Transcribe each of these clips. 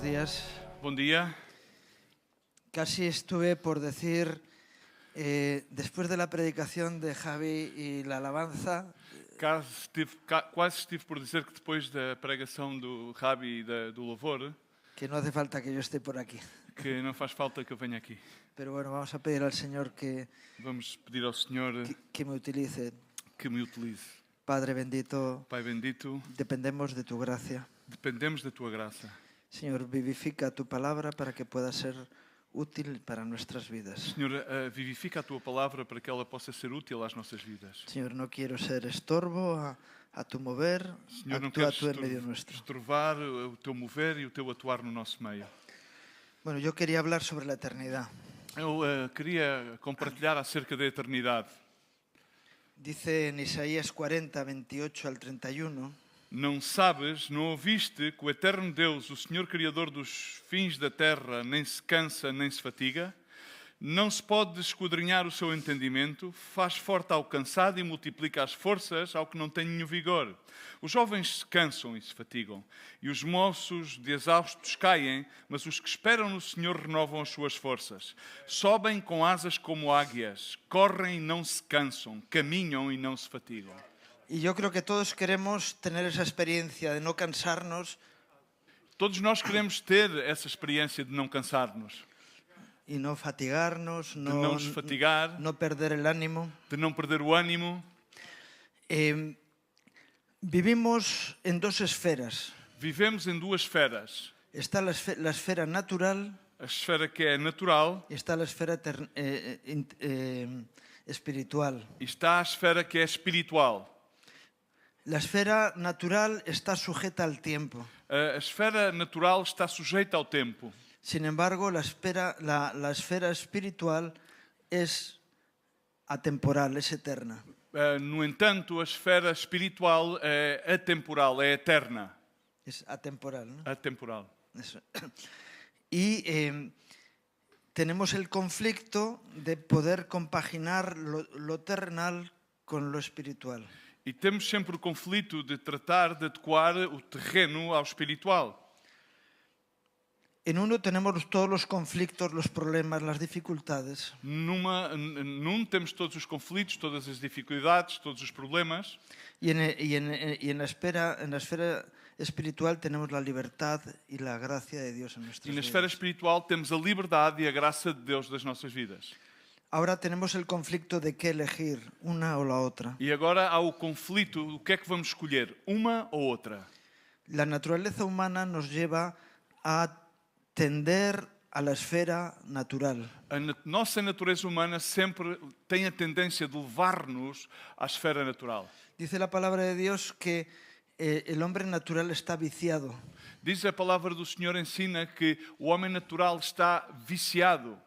días. Bom dia. Casi estuve por decir, después de la predicación de Javi y la alabanza, Quase estive por dizer que depois da pregação do Rabi e do louvor, que no hace falta que yo esté por aquí. que não faz falta que eu venha aqui. Pero bueno, vamos a pedir al Señor que Vamos pedir ao Senhor me utilice. que me utilize. Padre bendito, Pai bendito, dependemos de tu gracia. dependemos da Tua graça. Señor, vivifica tu palabra para que pueda ser útil para nuestras vidas. Senhor, vivifica a Tua palavra para que ela possa ser útil às nossas vidas. Señor, no quiero ser estorbo a tu mover, Senhor, não actúa quero tú en medio nuestro. estorvar o Teu mover e o Teu atuar no nosso meio. Bueno, yo quería hablar sobre la eternidad. Eu queria compartilhar acerca da eternidade. Dice en Isaías 40, 28 al 31, Não sabes, não ouviste que o eterno Deus, o Senhor Criador dos fins da terra, nem se cansa nem se fatiga? Não se pode esquadrinhar o seu entendimento, faz forte ao cansado e multiplica as forças ao que não tem nenhum vigor. Os jovens se cansam e se fatigam, e os moços de exaustos caem, mas os que esperam no Senhor renovam as suas forças. Sobem com asas como águias, correm e não se cansam, caminham e não se fatigam. y yo creo que todos queremos tener esa experiencia de no cansarnos Todos nós queremos ter essa experiência de não cansar-nos, y no fatigarnos, de não nos fatigar, no perder el ánimo. de não perder o ânimo. Vivimos en dos esferas. Vivemos em duas esferas. Está la esfera natural A esfera que é natural y está la esfera espiritual. e está a esfera que é espiritual. La esfera natural está sujeta al tiempo. A esfera natural está sujeita ao tempo. Sin embargo, la esfera espiritual es atemporal, es eterna. No entanto, a esfera espiritual é atemporal, é eterna. Es atemporal, ¿no? Atemporal. Eso. Y tenemos el conflicto de poder compaginar lo terrenal con lo espiritual. E temos sempre o conflito de tratar de adequar o terreno ao espiritual. En uno tenemos todos los conflictos, los problemas, las dificultades. Num temos todos os conflitos, todas as dificuldades, todos os problemas. Y en la esfera espiritual tenemos la libertad y la gracia de Dios en E nuestras na esfera vidas. espiritual temos a liberdade e a graça de Deus das nossas vidas. Ahora tenemos el conflicto de qué elegir, una o la otra. E agora há o conflito, o que é que vamos escolher? Uma ou outra? La naturaleza humana nos lleva a tender a la esfera natural. A nossa natureza humana sempre tem a tendência de levar-nos à esfera natural. Dice la palabra de Dios que el hombre natural está viciado. Diz a palavra do Senhor, ensina que o homem natural está viciado.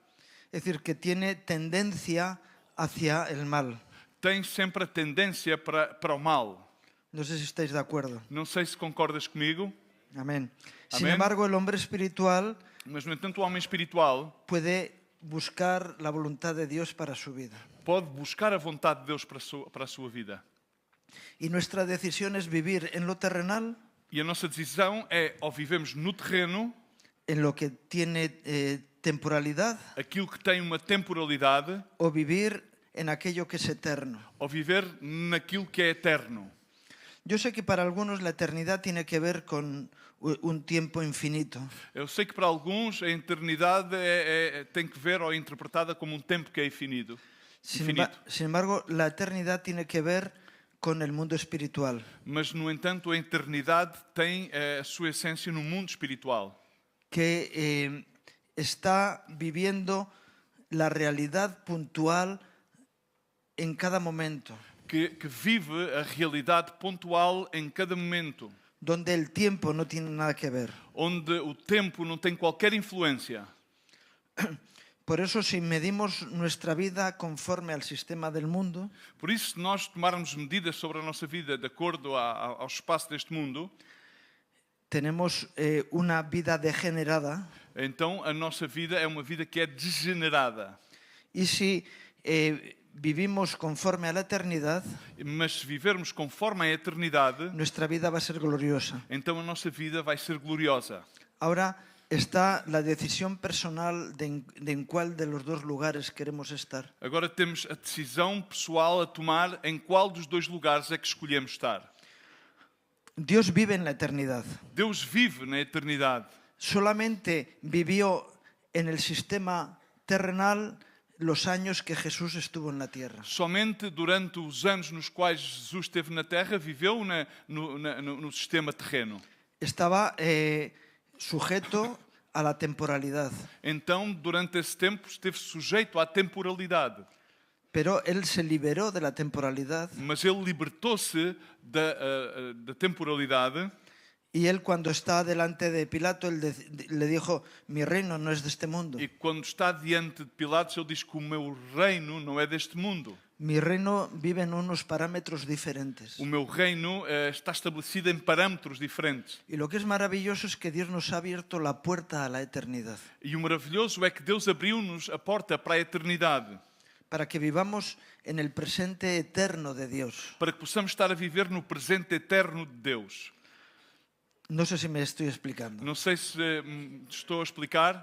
Es decir, que tiene tendencia hacia el mal. Tem sempre a tendência para o mal. No sé si estáis de acuerdo. Não sei se concordas comigo, Amén. Sin Amén. embargo, el hombre espiritual mas no entanto o homem espiritual puede buscar la voluntad de Dios para su vida. pode buscar a vontade de Deus para a sua vida. Y nuestra decisión es vivir en lo terrenal, E a nossa decisão é, ou vivemos no terreno, en lo que tiene temporalidad, aquilo que tem uma temporalidade, o vivir en aquello que es eterno. ou viver naquilo que é eterno. Yo sé que para algunos la eternidad tiene que ver con un tiempo infinito. Eu sei que para alguns a eternidade tem que ver ou é interpretada como um tempo que é infinito. Sin embargo, la eternidad tiene que ver con el mundo espiritual. Mas, no entanto, a eternidade tem a sua essência no mundo espiritual. Que está viviendo la realidad puntual en cada momento. Que vive a realidade pontual em cada momento. Donde el tiempo no tiene nada que ver. Onde o tempo não tem qualquer influência. Por eso, si medimos nuestra vida conforme al sistema del mundo, Por isso, se nós tomarmos medidas sobre a nossa vida de acordo ao espaço deste mundo, tenemos una vida degenerada. então a nossa vida é uma vida que é degenerada. Y si vivimos conforme a la eternidad, Mas se vivermos conforme a eternidade, nuestra vida va a ser gloriosa. então a nossa vida vai ser gloriosa. Ahora, está la decisión personal de en cuál de los dos lugares queremos estar. Agora temos a decisão pessoal a tomar em qual dos dois lugares é que escolhemos estar. Dios vive en la eternidad. Deus vive na eternidade. Solamente vivió en el sistema terrenal los años que Jesús estuvo en la tierra. Somente durante os anos nos quais Jesus esteve na Terra, viveu no sistema terreno. Estaba sujeto a la temporalidad, Então, durante esse tempo, esteve sujeito à temporalidade. pero él se liberó de la temporalidad Mas ele libertou-se da temporalidade. y él cuando está delante de Pilato él le dijo, mi reino no es de este mundo, E quando está diante de Pilatos, ele diz que o meu reino não é deste mundo. mi reino vive en unos parámetros diferentes. O meu reino está estabelecido em parâmetros diferentes. Y lo que es maravilloso es que Dios nos ha abierto la puerta a la eternidad, E o maravilhoso é que Deus abriu-nos a porta para a eternidade, para que vivamos en el presente eterno de Dios. para que possamos estar a viver no presente eterno de Deus. No sé si me estoy explicando. Não sei se estou a explicar.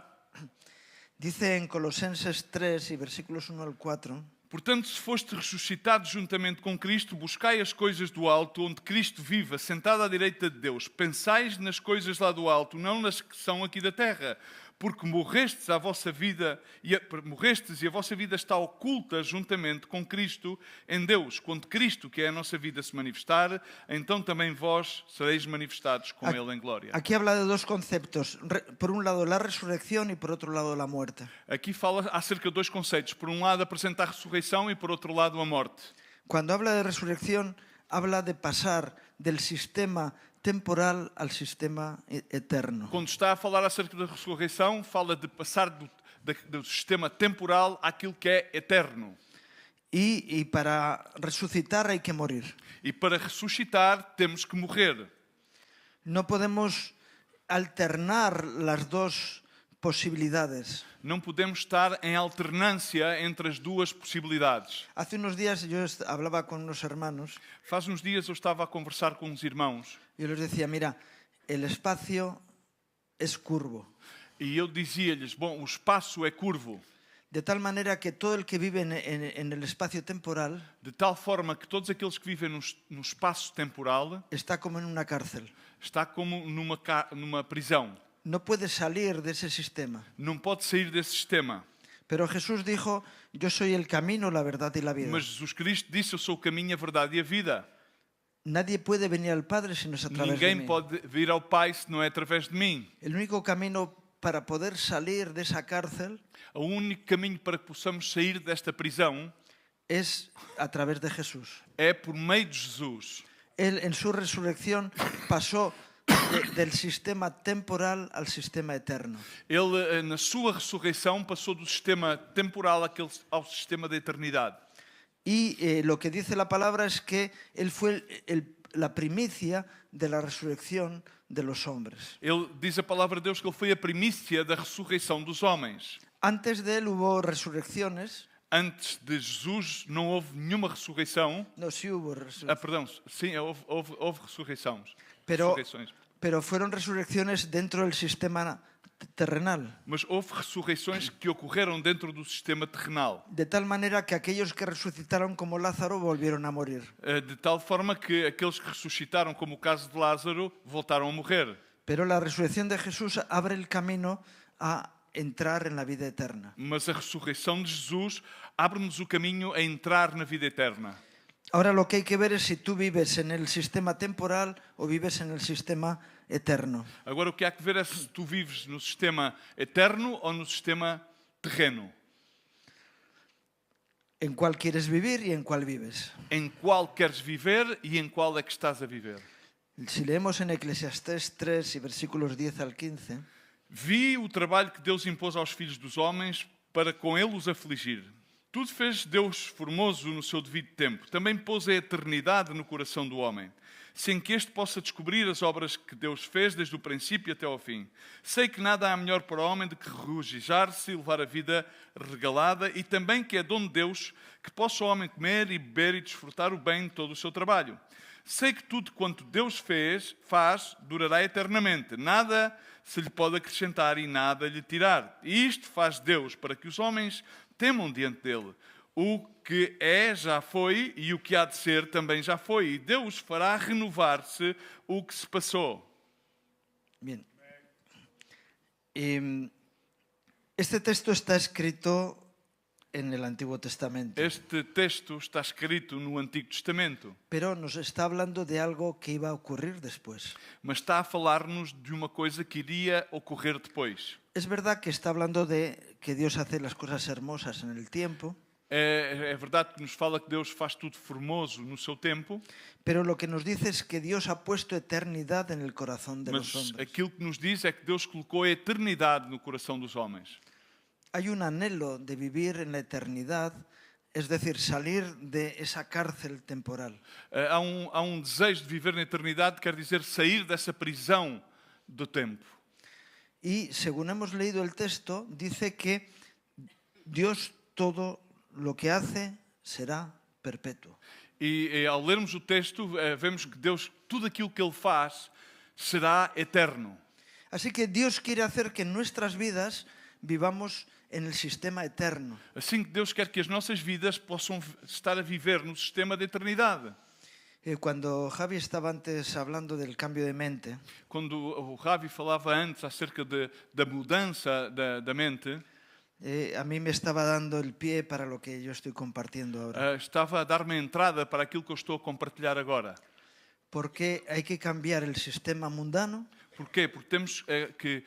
Dice en Colosenses 3 y versículos 1 al 4, Portanto, se foste ressuscitado juntamente com Cristo, buscai as coisas do alto, onde Cristo vive, assentado à direita de Deus. Pensais nas coisas lá do alto, não nas que são aqui da terra. Porque morrestes e a vossa vida está oculta juntamente com Cristo em Deus. Quando Cristo, que é a nossa vida, se manifestar, então também vós sereis manifestados com Ele em glória. aquí habla de dos conceptos. Por un lado la resurrección y por otro lado la muerte. Aqui fala acerca de dois conceitos. Por um lado, apresenta a ressurreição e por outro lado, a morte. Cuando habla de resurrección, habla de pasar del sistema temporal al sistema eterno. Quando está a falar acerca da ressurreição, fala de passar do sistema temporal àquilo que é eterno. Y para resucitar hay que morir. E para ressuscitar, temos que morrer. No podemos alternar las dos posibilidades. Não podemos estar em alternância entre as duas possibilidades. Hace unos días yo hablaba con unos hermanos Faz uns dias eu estava a conversar com uns irmãos y yo les decía, mira, el espacio es curvo, e eu dizia-lhes, bom, o espaço é curvo, de tal manera que todo el que vive en el espacio temporal de tal forma que todos aqueles que vivem no espaço temporal está como en una cárcel. está como numa prisão. No puede salir de ese sistema. Não pode sair desse sistema. Pero Jesús dijo, yo soy el camino, la verdad y la vida. Mas Jesus Cristo disse, eu sou o caminho, a verdade e a vida. Nadie puede venir al Padre si no es a través de Ninguém mí. pode vir ao Pai se não é através de mim. El único camino para poder salir de esa cárcel O único caminho para que possamos sair desta prisão es a través de Jesús. é por meio de Jesus. Él en su resurrección pasó del sistema temporal al sistema eterno. Ele, na sua ressurreição, passou do sistema temporal ao sistema da eternidade. Y lo que dice la palabra es que Él fue la primicia de la resurrección de los hombres. Ele diz a palavra de Deus que ele foi a primícia da ressurreição dos homens. Antes de Él hubo resurrecciones. Antes de Jesus não houve nenhuma ressurreição. No, sí hubo resurrecciones. Perdão, sim, houve ressurreições. Pero fueron resurrecciones dentro del sistema terrenal. Mas houve ressurreições que ocorreram dentro do sistema terrenal. De tal manera que aquellos que resucitaron como Lázaro volvieron a morir. De tal forma que aqueles que ressuscitaram, como o caso de Lázaro, voltaram a morrer. Pero la resurrección de Jesús abre el camino a entrar en la vida eterna. Mas a ressurreição de Jesus abre-nos o caminho a entrar na vida eterna. Ahora lo que hay que ver es si tú vives en el sistema temporal o vives en el sistema eterno. Agora o que há que ver é se tu vives no sistema eterno ou no sistema terreno. En cuál quieres vivir y en cuál vives. Em qual queres viver e em qual é que estás a viver. Si leemos en Eclesiastés 3 y versículos 10 al 15, vi o trabalho que Deus impôs aos filhos dos homens para com ele os afligir. Tudo fez Deus formoso no seu devido tempo. Também pôs a eternidade no coração do homem, sem que este possa descobrir as obras que Deus fez desde o princípio até ao fim. Sei que nada há melhor para o homem do que regozijar-se e levar a vida regalada, e também que é dom de Deus que possa o homem comer e beber e desfrutar o bem de todo o seu trabalho. Sei que tudo quanto Deus faz, durará eternamente. Nada se lhe pode acrescentar e nada lhe tirar. E isto faz Deus para que os homens temam diante dele. O que é já foi e o que há de ser também já foi. E Deus fará renovar-se o que se passou. Bien. Este texto está escrito en el Antiguo Testamento, Este texto está escrito no Antigo Testamento, pero nos está hablando de algo que iba a ocurrir después. mas está a falar-nos de uma coisa que iria ocorrer depois. Es verdad que está hablando de que Dios hace las cosas hermosas en el tiempo, É verdade que nos fala que Deus faz tudo formoso no seu tempo, pero lo que nos dice es que Dios ha puesto eternidad en el corazón de los mas hombres. aquilo que nos diz é que Deus colocou a eternidade no coração dos homens. Hay un anhelo de vivir en la eternidad, es decir, salir de esa cárcel temporal. Há um desejo de viver na eternidade, quer dizer sair dessa prisão do tempo. Y según hemos leído el texto, dice que Dios todo lo que hace será perpetuo. E ao lermos o texto, vemos que Deus, tudo aquilo que Ele faz, será eterno. Así que Dios quiere hacer que en nuestras vidas vivamos en el sistema eterno. Assim que Deus quer que as nossas vidas possam estar a viver no sistema da eternidade. Cuando Javi estaba antes hablando del cambio de mente, Quando o Ravi falava antes acerca da mudança da mente, a mí me estaba dando el pie para lo que yo estoy compartiendo ahora. estava a dar-me a entrada para aquilo que eu estou a compartilhar agora. Porque hay que cambiar el sistema mundano Porquê? Porque temos que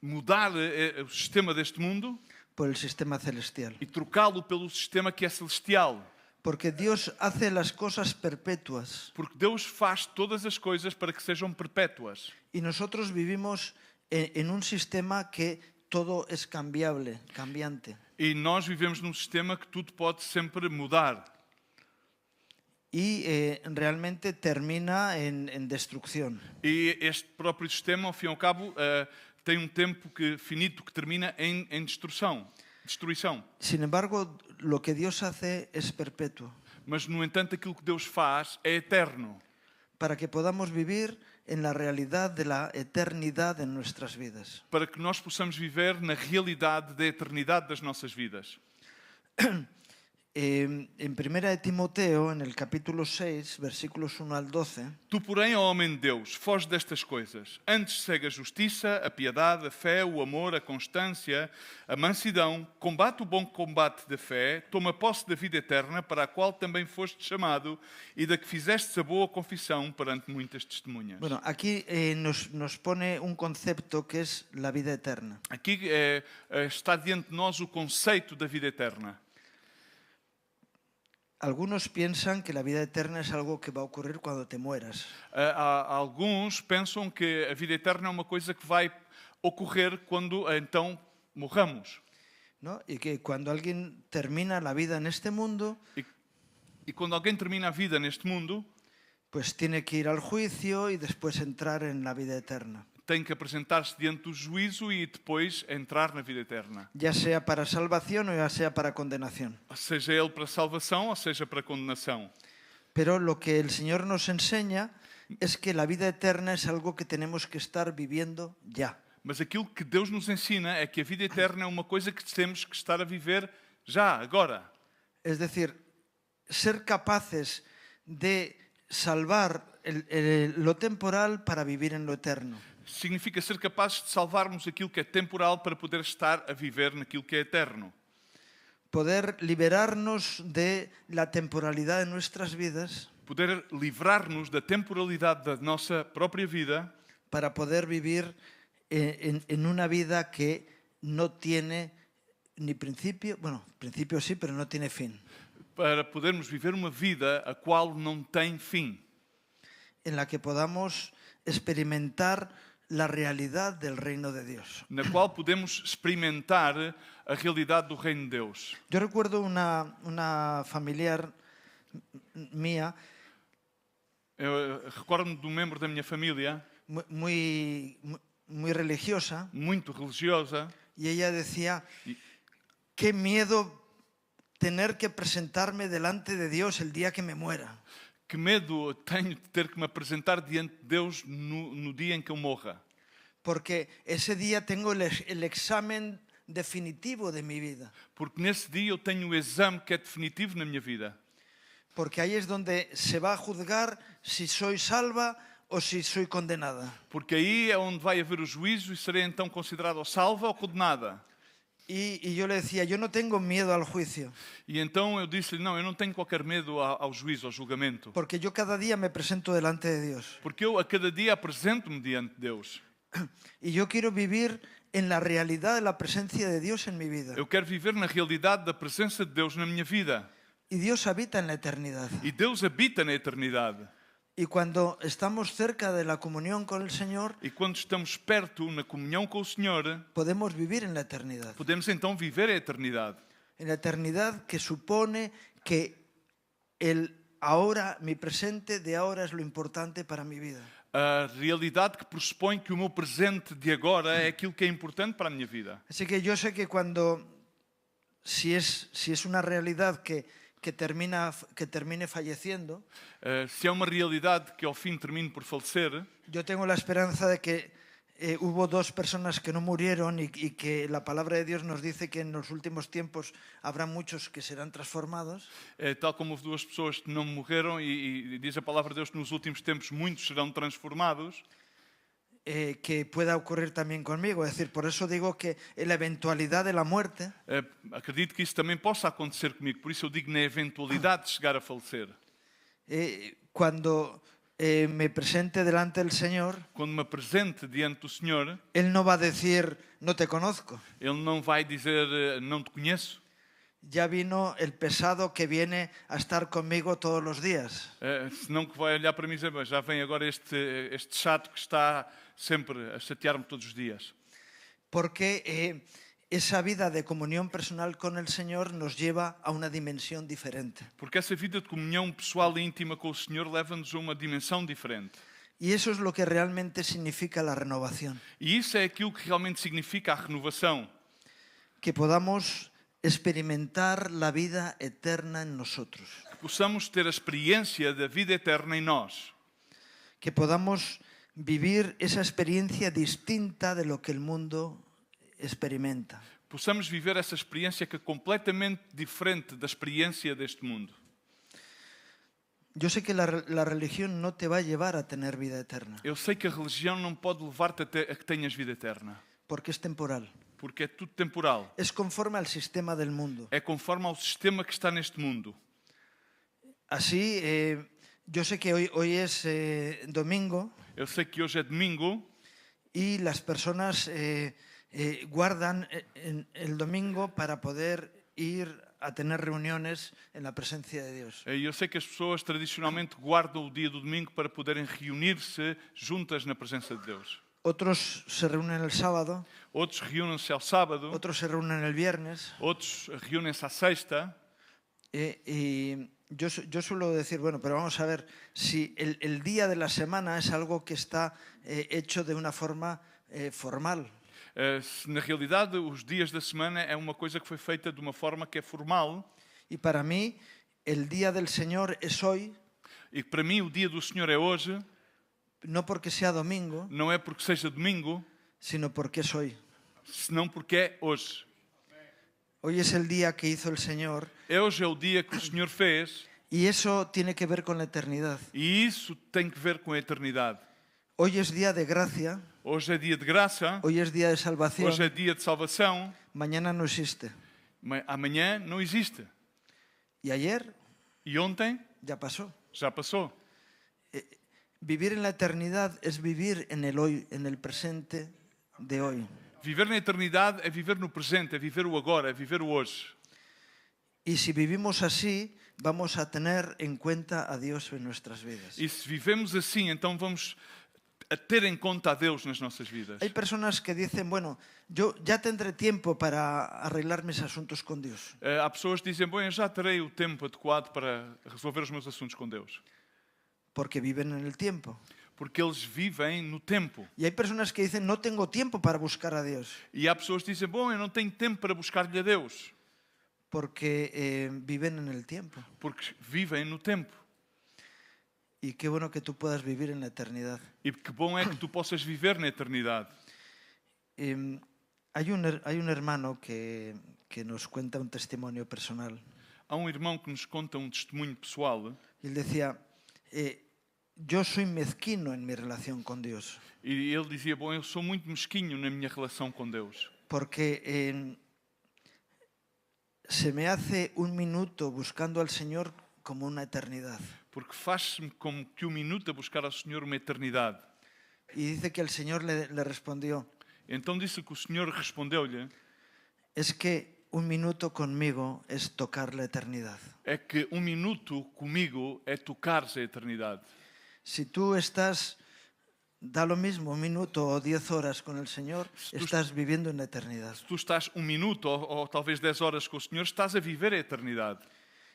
mudar o sistema deste mundo por el sistema celestial. e trocá-lo pelo sistema que é celestial. Porque Dios hace las cosas perpetuas Porque Deus faz todas as coisas para que sejam perpétuas. y nosotros vivimos en un sistema que todo es cambiable, cambiante. E nós vivemos num sistema que tudo pode sempre mudar. Y realmente termina en destrucción. E este próprio sistema, ao fim e ao cabo, tem um tempo finito que termina em destruição. Sin embargo, lo que Dios hace es perpetuo, Mas, no entanto, aquilo que Deus faz é eterno. para que podamos vivir en la realidad de la eternidad en nuestras vidas. Para que nós possamos viver na realidade da eternidade das nossas vidas. En 1 de Timoteo, en el capítulo 6, versículos 1 al 12, Tu, porém, ó homem de Deus, foge destas coisas. Antes segue a justiça, a piedade, a fé, o amor, a constância, a mansidão, combate o bom combate da fé, toma posse da vida eterna, para a qual também foste chamado e da que fizestes a boa confissão perante muitas testemunhas. bueno, aquí nos pone un concepto que es la vida eterna. Aqui está diante de nós o conceito da vida eterna. Algunos piensan que la vida eterna es algo que va a ocurrir cuando te mueras. Alguns pensam que a vida eterna é uma coisa que vai ocorrer quando então morramos. ¿No? Y que cuando alguien termina la vida en este mundo, E quando alguém termina a vida neste mundo, pues tiene que ir al juicio y después entrar en la vida eterna. tem que apresentar-se diante do juízo e depois entrar na vida eterna. Ya sea para salvación o ya sea para condenación. Seja ele para salvação ou seja para condenação. Pero lo que el Señor nos enseña es que la vida eterna es algo que tenemos que estar viviendo ya. Mas aquilo que Deus nos ensina é que a vida eterna é uma coisa que temos que estar a viver já, agora. Es decir, ser capaces de salvar lo temporal para vivir en lo eterno. Significa ser capazes de salvarmos aquilo que é temporal para poder estar a viver naquilo que é eterno. Poder liberarnos de la temporalidad de nuestras vidas Poder livrar-nos da temporalidade da nossa própria vida para poder vivir en una vida que no tiene ni principio, bueno, principio sí, pero no tiene fin. para podermos viver uma vida a qual não tem fim. En la que podamos experimentar la realidad del reino de Dios. Na qual podemos experimentar a realidade do reino de Deus. Yo recuerdo una familiar mía Eu recordo-me de um membro da minha família, muy religiosa, muito religiosa, y ella decía, qué miedo tener que presentarme delante de Dios el día que me muera. Que medo tenho de ter que me apresentar diante de Deus no dia em que eu morra. Porque ese día tengo el examen definitivo de mi vida. Porque nesse dia eu tenho o exame que é definitivo na minha vida. Porque ahí es donde se va a juzgar si soy salva o si soy condenada. Porque aí é onde vai haver o juízo e serei então considerada salva ou condenada. Y yo le decía, yo no tengo miedo al juicio, E então eu disse-lhe, não, eu não tenho qualquer medo ao juízo, ao julgamento. porque yo cada día me presento delante de Dios. Porque eu a cada dia apresento-me diante de Deus. Y yo quiero vivir en la realidad de la presencia de Dios en mi vida. Eu quero viver na realidade da presença de Deus na minha vida. Y Dios habita en la eternidad. E Deus habita na eternidade. Y cuando estamos cerca de la comunión con el Señor, E quando estamos perto, na comunhão com o Senhor, podemos vivir en la eternidad. podemos então viver a eternidade. En la eternidad que supone que el ahora, mi presente de ahora es lo importante para mi vida. A realidade que pressupõe que o meu presente de agora é aquilo que é importante para a minha vida. Así que yo sé que si es una realidad que termine falleciendo, Se é uma realidade que ao fim termine por falecer, yo tengo la esperanza de que hubo 2 personas que no murieron y que la palabra de Dios nos dice que en los últimos tiempos habrá muchos que serán transformados. tal como houve 2 pessoas que não morreram e diz a palavra de Deus que nos últimos tempos muitos serão transformados. Que pueda ocurrir también conmigo. Es decir, por eso digo que en la eventualidad de la muerte, Acredito que isso também possa acontecer comigo, por isso eu digo na eventualidade de chegar a falecer. cuando me presente delante del Señor, Quando me apresente diante do Senhor, Él no va a decir, no te conozco. Ele não vai dizer, não te conheço. Ya vino el pesado que viene a estar conmigo todos los días. Senão que vai olhar para mim e dizer, já vem agora este chato que está sempre a chatear-me todos os dias. Porque esa vida de comunión personal con el Señor nos lleva a una dimensión diferente. Porque essa vida de comunhão pessoal e íntima com o Senhor leva-nos a uma dimensão diferente. Y eso es lo que realmente significa la renovación. E isso é aquilo que realmente significa a renovação. Que podamos experimentar la vida eterna en nosotros. Que possamos ter a experiência da vida eterna em nós. Que podamos vivir esa experiencia distinta de lo que el mundo experimenta. Possamos viver essa experiência que é completamente diferente da experiência deste mundo. Yo sé que la religión no te va a llevar a tener vida eterna, Eu sei que a religião não pode levar-te a que tenhas vida eterna. porque es temporal. Porque é tudo temporal. Es conforme al sistema del mundo. É conforme ao sistema que está neste mundo. Así, yo sé que hoy es domingo Eu sei que hoje é domingo y las personas guardan el domingo para poder ir a tener reuniones en la presencia de Dios. e eu sei que as pessoas tradicionalmente guardam o dia do domingo para poderem reunir-se juntas na presença de Deus. Otros se reúnen el sábado, Outros reúnem-se ao sábado, otros se reúnen el viernes. outros reúnem-se à sexta. Y yo suelo decir, bueno, pero vamos a ver si el día de la semana es algo que está hecho de una forma formal. Na realidade, os dias da semana é uma coisa que foi feita de uma forma que é formal. Y para mí, el día del Señor es hoy, E para mim o dia do Senhor é hoje, no porque sea domingo, não é porque seja domingo, sino porque es hoy. senão porque é hoje. Hoy es el día que hizo el Señor Hoje é o dia que o Senhor fez y eso tiene que ver con la eternidad. e isso tem que ver com a eternidade. Hoy es día de gracia, Hoje é dia de graça, hoy es día de salvación, hoje é dia de salvação, mañana no existe. amanhã não existe. Y ayer E ontem ya pasó. já passou. Vivir en la eternidad es vivir en el hoy, en el presente de hoy. Viver na eternidade é viver no presente, é viver o agora, é viver o hoje. Y si vivimos así, vamos a tener en cuenta a Dios en nuestras vidas. E se vivemos assim, então vamos a ter em conta a Deus nas nossas vidas. Hay personas que dicen, bueno, yo ya tendré tiempo para arreglar mis asuntos con Dios. Há pessoas que dizem, bom, eu já terei o tempo adequado para resolver os meus assuntos com Deus. Porque viven en el tiempo. Porque eles vivem no tempo. Y hay personas que dicen, no tengo tiempo para buscar a Dios. E há pessoas que dizem, bom, eu não tenho tempo para buscar-lhe a Deus. Porque viven en el tiempo. Porque vivem no tempo. Y qué bueno que tú puedas vivir en la eternidad. E que bom é que tu possas viver na eternidade. Hay un hermano que nos cuenta un testimonio personal. Há irmão que nos conta testemunho pessoal. Él decía, yo soy mezquino en mi relación con Dios. E ele dizia, bom, eu sou muito mesquinho na minha relação com Deus. Porque se me hace un minuto buscando al Señor como una eternidad. Porque faz-me como que minuto a buscar ao Senhor uma eternidade. Y dice que el Señor le respondió, Então disse que o Senhor respondeu-lhe, es que un minuto conmigo es tocar la eternidad. é que minuto comigo é tocares a eternidade. Si tú estás, da lo mismo, un minuto o 10 horas con el Señor, estás viviendo en la eternidad. Se tu estás minuto ou talvez 10 horas com o Senhor, estás a viver a eternidade.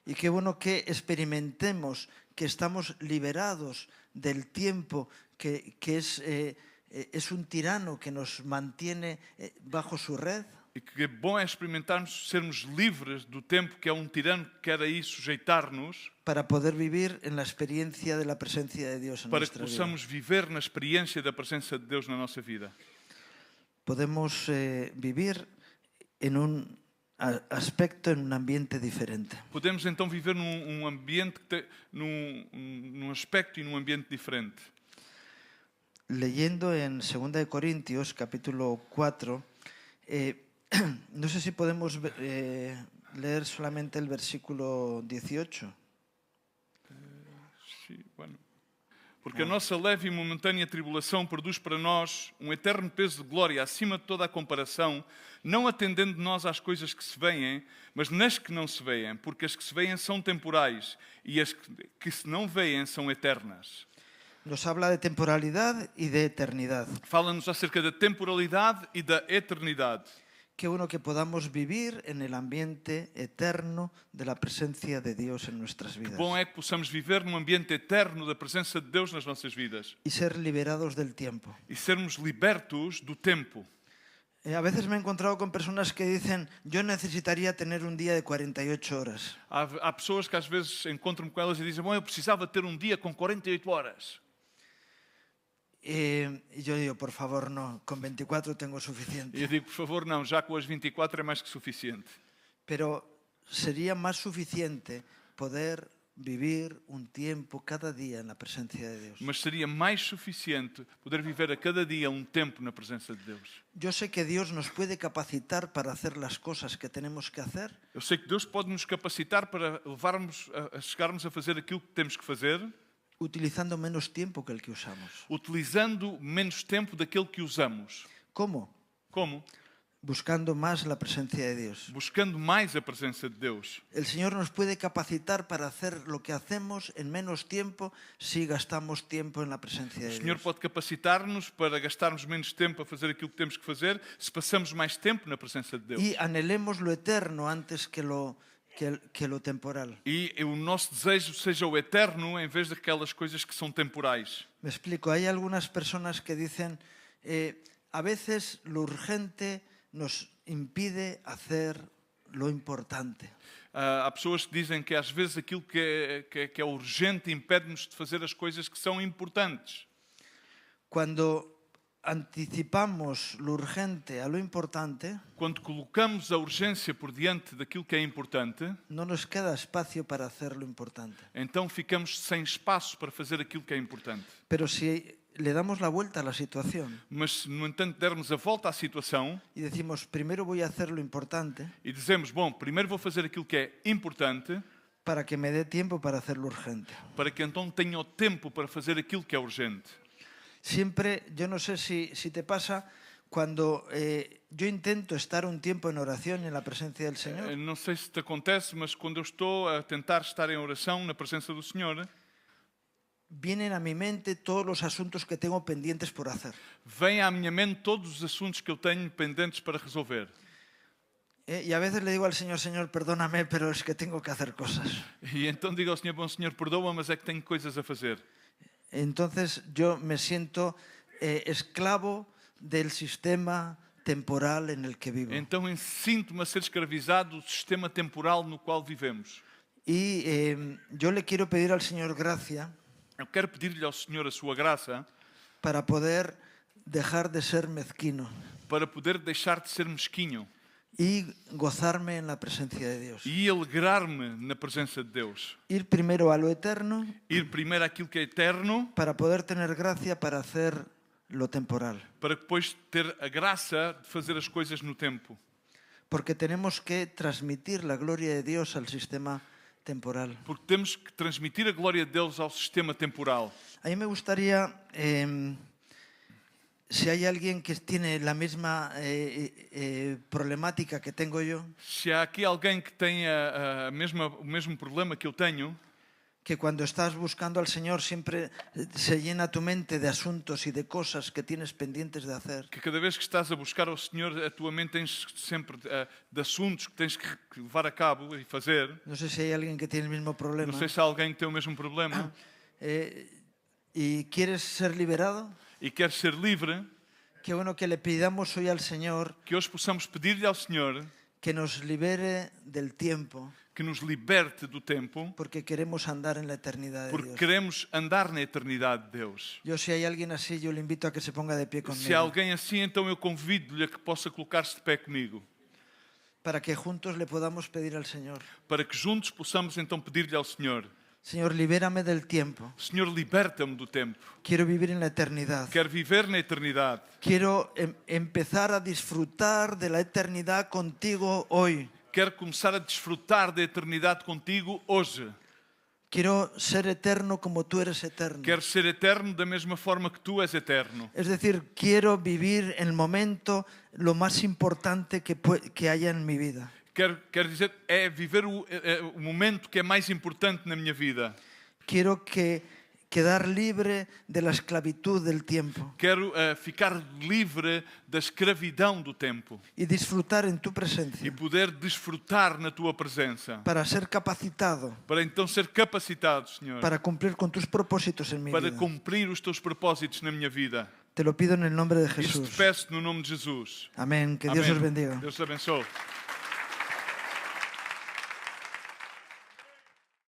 Y qué bueno que experimentemos que estamos liberados del tiempo que es un tirano que nos mantiene bajo su red. E que bom é experimentarmos, sermos livres do tempo que é tirano que quer aí sujeitar-nos. Para poder vivir en la experiencia de la presencia de Dios en para que nuestra vida. possamos viver na experiência da presença de Deus na nossa vida. Podemos vivir en un aspecto, en un ambiente diferente. Podemos então viver num ambiente, num aspecto e num ambiente diferente. Leyendo en 2 de Corintios, capítulo 4, no sé si podemos leer solamente el versículo 18. Sí, bueno. Porque a nossa leve e momentânea tribulação produz para nós eterno peso de glória acima de toda a comparação, não atendendo nós às coisas que se veem, mas nas que não se veem, porque as que se veem são temporais e as que se não veem são eternas. Nos habla de temporalidad y de eternidad. Fala-nos acerca da temporalidade e da eternidade. Qué bueno que podamos vivir en el ambiente eterno de la presencia de Dios en nuestras vidas. Bom é que possamos viver num ambiente eterno da presença de Deus nas nossas vidas. Y ser liberados del tiempo. E sermos libertos do tempo. A veces me he encontrado con personas que dicen, yo necesitaría tener un día de 48 horas. Há pessoas que às vezes encontram-me com elas e dizem, bom, eu precisava ter dia com 48 horas. Y yo digo, por favor, no, con 24 tengo suficiente. E eu digo, por favor, não, já com as 24 é mais que suficiente. Pero sería más suficiente poder vivir un tiempo cada día en la presencia de Dios. Mas seria mais suficiente poder viver a cada dia tempo na presença de Deus. Yo sé que Dios nos puede capacitar para hacer las cosas que tenemos que hacer. Eu sei que Deus pode nos capacitar para levarmos a chegarmos a fazer aquilo que temos que fazer. Utilizando menos tiempo que el que usamos. Utilizando menos tempo daquele que usamos. ¿Cómo? Como? Buscando más la presencia de Dios. Buscando mais a presença de Deus. El Señor nos puede capacitar para hacer lo que hacemos en menos tiempo si gastamos tiempo en la presencia de O Senhor Dios. pode capacitar-nos para gastarmos menos tempo a fazer aquilo que temos que fazer se passamos mais tempo na presença de Deus. Y anhelemos lo eterno antes que lo temporal. E o nosso desejo seja o eterno em vez daquelas coisas que são temporais. Me explico, hay algunas personas que dicen, a veces lo urgente nos impide hacer lo importante. Há pessoas que dizem que às vezes aquilo que é urgente impede-nos de fazer as coisas que são importantes. Cuando anticipamos lo urgente a lo importante, quando colocamos a urgência por diante daquilo que é importante, no nos queda espacio para hacer lo importante. então ficamos sem espaço para fazer aquilo que é importante. Pero si le damos la vuelta a la situación Mas se, no entanto, dermos a volta à situação y decimos, primero voy a hacer lo importante e dizemos, bom, primeiro vou fazer aquilo que é importante para que me dé tiempo para hacer lo urgente. para que então tenha o tempo para fazer aquilo que é urgente. Siempre, yo no sé si te pasa, cuando yo intento estar un tiempo en oración en la presencia del Señor, Não sei se te acontece, mas quando eu estou a tentar estar em oração na presença do Senhor, vienen a mi mente todos los asuntos que tengo pendientes por hacer. vêm à minha mente todos os assuntos que eu tenho pendentes para resolver. Y a veces le digo al Señor, Señor, perdóname, pero es que tengo que hacer cosas. E então digo ao Senhor, bom Senhor, perdoa, mas é que tenho coisas a fazer. Entonces yo me siento esclavo del sistema temporal en el que vivo. Então sinto-me a ser escravizado do sistema temporal no qual vivemos. Y yo le quiero pedir al Señor gracia Eu quero pedir-lhe ao Senhor a sua graça para poder dejar de ser mezquino para poder deixar de ser mesquinho y gozarme en la presencia de Dios. e alegrar-me na presença de Deus. Ir primero a lo eterno Ir primeiro àquilo que é eterno para poder tener gracia para hacer lo temporal. para depois ter a graça de fazer as coisas no tempo. Porque tenemos que transmitir la gloria de Dios al sistema temporal. Porque temos que transmitir a glória de Deus ao sistema temporal. A mí me gustaría, si hay alguien que tiene la misma problemática que tengo yo, Se há aqui alguém que tenha o mesmo problema que eu tenho, que cuando estás buscando al Señor siempre se llena tu mente de asuntos y de cosas que tienes pendientes de hacer. que cada vez que estás a buscar ao Senhor, a tua mente tens sempre de assuntos que tens que levar a cabo e fazer. No sé si hay alguien que tiene el mismo problema. Não sei se há alguém que tem o mesmo problema ¿Y quieres ser liberado? e quer ser livre, Qué bueno que le pidamos hoy al Señor que hoje possamos pedir-lhe ao Senhor que nos libere del tiempo, que nos liberte do tempo, porque queremos andar en la eternidad de porque Dios. queremos andar na eternidade de Deus. Yo, si hay alguien así, yo le invito a que se ponga de pie Se conmigo, há alguém assim, então eu convido-lhe a que possa colocar-se de pé comigo, para que juntos le podamos pedir al Señor: para que juntos possamos então pedir-lhe ao Senhor: Señor, libérame del tiempo. Senhor, liberta-me do tempo. Quiero vivir en la eternidad. Quero viver na eternidade. Quiero empezar a disfrutar de la eternidad contigo hoy. Quero começar a desfrutar da eternidade contigo hoje. Quiero ser eterno como tú eres eterno. Quero ser eterno da mesma forma que tu és eterno. Es decir, quiero vivir el momento lo más importante que haya en mi vida. Quero dizer, é viver o momento que é mais importante na minha vida. Quiero quedar libre de la esclavitud del tiempo Quero ficar livre da escravidão do tempo y disfrutar en tu e presencia poder desfrutar na tua presença. para ser capacitado Para então ser capacitado, Senhor, para cumplir con tus propósitos en mi para vida. cumprir os teus propósitos na minha vida. Te lo pido en el nombre de Isto te Jesús. peço no nome de Jesus. Amén. Que Dios Amém. os bendiga. Deus te abençoe.